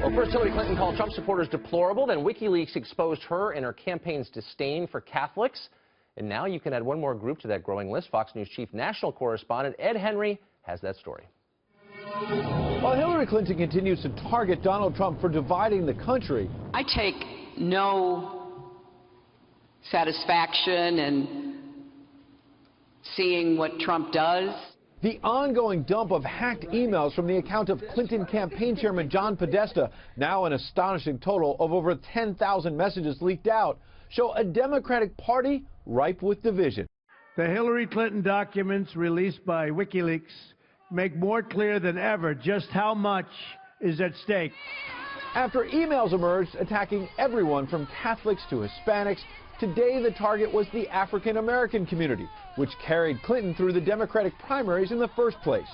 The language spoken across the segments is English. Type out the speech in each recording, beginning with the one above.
Well, first Hillary Clinton called Trump supporters deplorable, then WikiLeaks exposed her and her campaign's disdain for Catholics. And now you can add one more group to that growing list. Fox News chief national correspondent Ed Henry has that story. While Hillary Clinton continues to target Donald Trump for dividing the country, I take no satisfaction in seeing what Trump does. the ongoing dump of hacked emails from the account of Clinton campaign chairman John Podesta, now an astonishing total of over 10,000 messages leaked out, show a Democratic Party ripe with division. The Hillary Clinton documents released by WikiLeaks make more clear than ever just how much is at stake. After emails emerged attacking everyone from Catholics to Hispanics, today the target was the African American community, which carried Clinton through the Democratic primaries in the first place.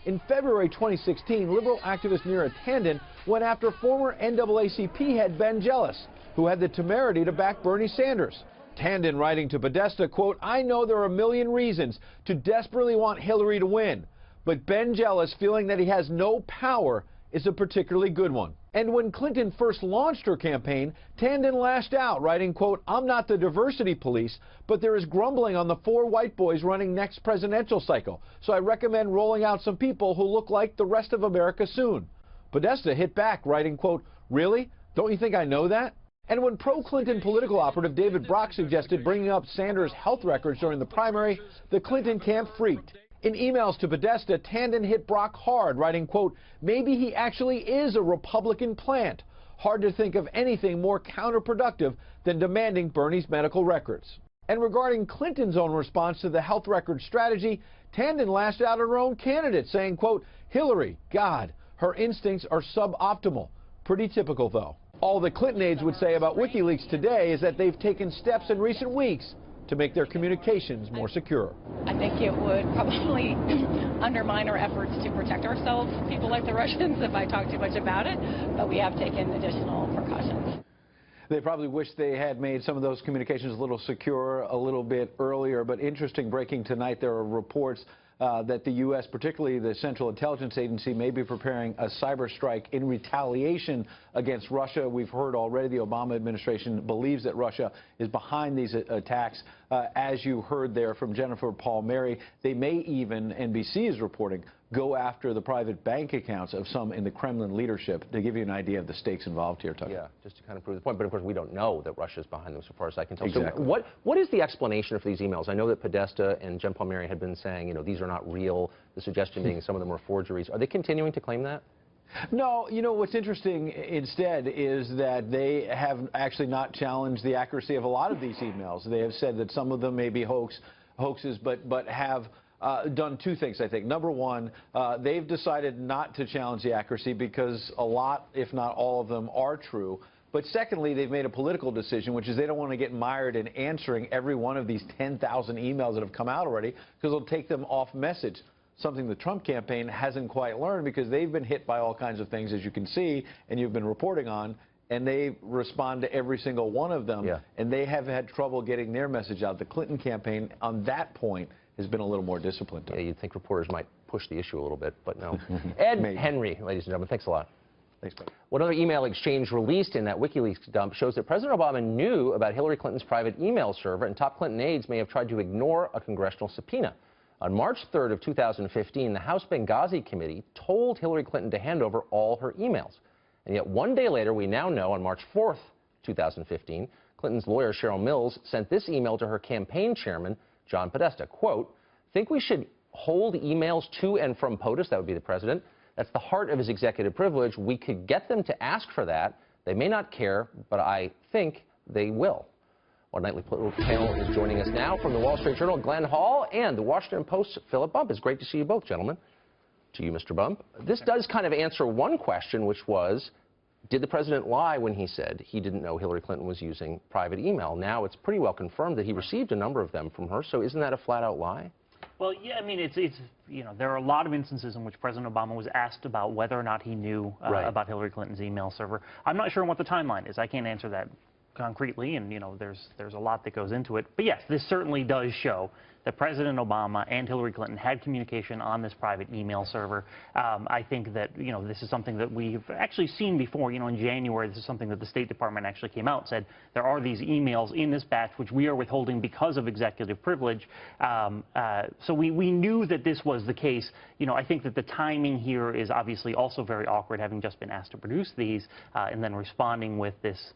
In February 2016, liberal activist Neera Tanden went after former NAACP head Ben Jealous, who had the temerity to back Bernie Sanders. Tanden writing to Podesta, quote, "I know there are a million reasons to desperately want Hillary to win, but Ben Jealous feeling that he has no power is a particularly good one." And when Clinton first launched her campaign, Tanden lashed out, writing, quote, "I'm not the diversity police, but there is grumbling on the 4 white boys running next presidential cycle, so I recommend rolling out some people who look like the rest of America soon." Podesta hit back, writing, quote, "Really? Don't you think I know that?" And when pro-Clinton political operative David Brock suggested bringing up Sanders' health records during the primary, the Clinton camp freaked. In emails to Podesta, Tanden hit Brock hard, writing, quote, "Maybe he actually is a Republican plant. Hard to think of anything more counterproductive than demanding Bernie's medical records." And regarding Clinton's own response to the health record strategy, Tanden lashed out at her own candidate, saying, quote, "Hillary, God, her instincts are suboptimal." Pretty typical, though. All the Clinton aides would say about WikiLeaks today is that they've taken steps in recent weeks to make their communications more secure. I think it would probably undermine our efforts to protect ourselves, people like the Russians, if I talk too much about it, but we have taken additional precautions. They probably wish they had made some of those communications a little secure a little bit earlier, but interesting breaking tonight, there are reports that the U.S., particularly the Central Intelligence Agency, may be preparing a cyber strike in retaliation against Russia. We've heard already the Obama administration believes that Russia is behind these attacks. As you heard there from Jennifer Palmieri, they may even, NBC is reporting, go after the private bank accounts of some in the Kremlin leadership, to give you an idea of the stakes involved here, Tucker. Yeah, just to kind of prove the point. But of course, we don't know that Russia's behind them, so far as I can tell. Exactly. So what is the explanation for these emails? I know that Podesta and Jen Palmieri had been saying, you know, these are not real. The suggestion being some of them are forgeries. Are they continuing to claim that? No, you know, what's interesting instead is that they have actually not challenged the accuracy of a lot of these emails. They have said that some of them may be hoaxes, but have done two things, I think. Number one, they've decided not to challenge the accuracy because a lot, if not all of them, are true. But secondly, they've made a political decision, which is they don't want to get mired in answering every one of these 10,000 emails that have come out already, because it'll take them off message. Something the Trump campaign hasn't quite learned, because they've been hit by all kinds of things, as you can see, and you've been reporting on, and they respond to every single one of them. Yeah. And they have had trouble getting their message out. The Clinton campaign, on that point, has been a little more disciplined. Yeah, you'd think reporters might push the issue a little bit, but no. Ed Henry, ladies and gentlemen, thanks a lot. Thanks, buddy. One other email exchange released in that WikiLeaks dump shows that President Obama knew about Hillary Clinton's private email server, and top Clinton aides may have tried to ignore a congressional subpoena. On March 3rd of 2015, the House Benghazi Committee told Hillary Clinton to hand over all her emails. And yet one day later, we now know, on March 4th, 2015, Clinton's lawyer, Cheryl Mills, sent this email to her campaign chairman, John Podesta, quote, "Think we should hold emails to and from POTUS," that would be the president. "That's the heart of his executive privilege. We could get them to ask for that. They may not care, but I think they will." Our nightly political panel is joining us now from the Wall Street Journal, Glenn Hall, and the Washington Post's Philip Bump. It's great to see you both, gentlemen. To you, Mr. Bump. This does kind of answer one question, which was, did the president lie when he said he didn't know Hillary Clinton was using private email? Now it's pretty well confirmed that he received a number of them from her, so isn't that a flat-out lie? Well, yeah, I mean, it's you know, there are a lot of instances in which President Obama was asked about whether or not he knew about Hillary Clinton's email server. I'm not sure what the timeline is. I can't answer that concretely, and you know, there's a lot that goes into it. But yes, this certainly does show that President Obama and Hillary Clinton had communication on this private email server. I think that, this is something that we've actually seen before. In January, this is something that the State Department actually came out and said, there are these emails in this batch which we are withholding because of executive privilege. So we knew that this was the case. I think that the timing here is obviously also very awkward, having just been asked to produce these and then responding with this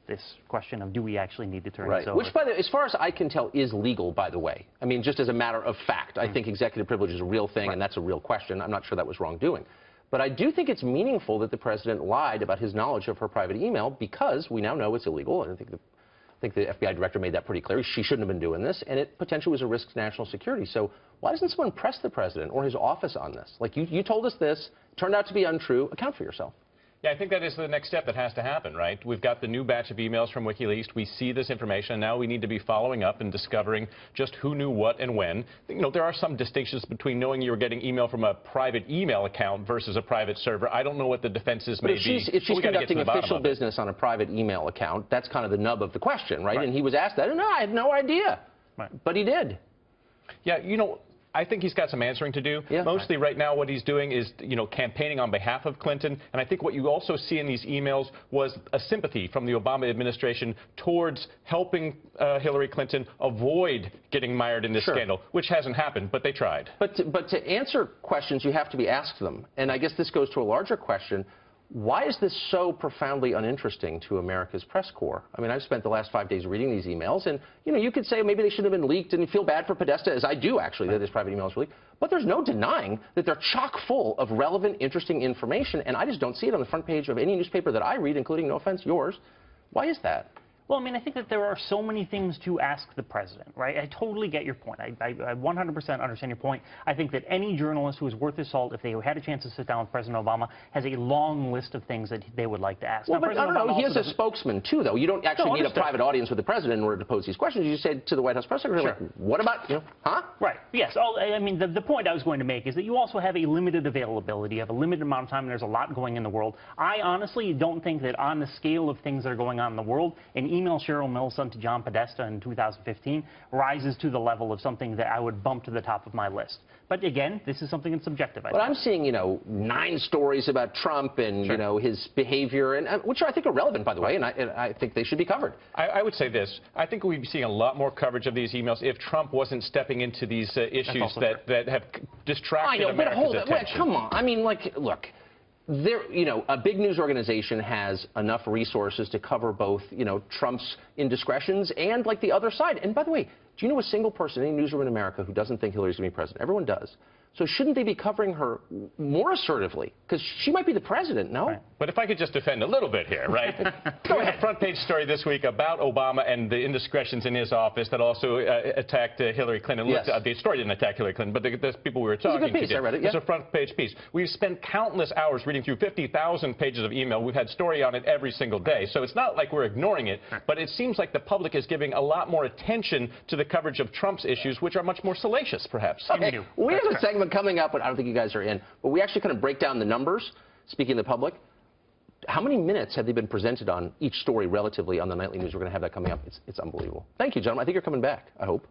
question of, do we actually need to turn this over? Which, by the way, as far as I can tell, is legal, by the way. I mean, just as a matter of fact, I think executive privilege is a real thing, and that's a real question. I'm not sure that was wrongdoing. But I do think it's meaningful that the president lied about his knowledge of her private email, because we now know it's illegal, and I think the FBI director made that pretty clear. She shouldn't have been doing this, and it potentially was a risk to national security. So why doesn't someone press the president or his office on this? Like, you told us this, turned out to be untrue. Account for yourself. Yeah, I think that is the next step that has to happen, right? We've got the new batch of emails from WikiLeaks. We see this information, and now we need to be following up and discovering just who knew what and when. There are some distinctions between knowing you were getting email from a private email account versus a private server. I don't know what the defenses may be. If she's conducting official business on a private email account, that's kind of the nub of the question, right? And he was asked that, and I had no idea. But he did. Yeah, I think he's got some answering to do. Yeah. Mostly right now what he's doing is, campaigning on behalf of Clinton. And I think what you also see in these emails was a sympathy from the Obama administration towards helping Hillary Clinton avoid getting mired in this scandal, which hasn't happened, but they tried. But to answer questions, you have to be asked them. And I guess this goes to a larger question. Why is this so profoundly uninteresting to America's press corps? I mean, I've spent the last 5 days reading these emails, and, you could say maybe they should have been leaked and feel bad for Podesta, as I do, actually, that his private emails were leaked. But there's no denying that they're chock full of relevant, interesting information, and I just don't see it on the front page of any newspaper that I read, including, no offense, yours. Why is that? Well, I mean, I think that there are so many things to ask the president, right? I totally get your point. I 100% understand your point. I think that any journalist who is worth his salt, if they had a chance to sit down with President Obama, has a long list of things that they would like to ask. Well, but I don't know. He has a spokesman, too, though. You don't actually need a private audience with the president in order to pose these questions. You said to the White House press secretary, like, what about, huh? Right. Yes. I mean, the point I was going to make is that you also have a limited availability. You have a limited amount of time, and there's a lot going in the world. I honestly don't think that on the scale of things that are going on in the world, an email Cheryl Mills sent to John Podesta in 2015 rises to the level of something that I would bump to the top of my list. But again, this is something that's subjective. But I'm seeing, 9 stories about Trump and, his behavior, and which I think are relevant, by the way, and I think they should be covered. I would say this. I think we'd be seeing a lot more coverage of these emails if Trump wasn't stepping into these issues that have distracted America's attention. Wait, come on. I mean, like, look. A big news organization has enough resources to cover both, Trump's indiscretions and, like, the other side. And by the way, do you know a single person in any newsroom in America who doesn't think Hillary's going to be president? Everyone does. So shouldn't they be covering her more assertively? Because she might be the president, no? Right. But if I could just defend a little bit here, right? We had a front-page story this week about Obama and the indiscretions in his office that also attacked Hillary Clinton. Yes. Look, the story didn't attack Hillary Clinton, but the people we were talking to did. It's a good piece. I read it, It's a front-page piece. We've spent countless hours reading through 50,000 pages of email. We've had story on it every single day. So it's not like we're ignoring it, but it seems like the public is giving a lot more attention to the coverage of Trump's issues, which are much more salacious, perhaps. Okay. We have a segment coming up, but I don't think you guys are in. But we actually kind of break down the numbers, speaking to the public. How many minutes have they been presented on each story relatively on the nightly news? We're going to have that coming up. It's unbelievable. Thank you, gentlemen. I think you're coming back, I hope.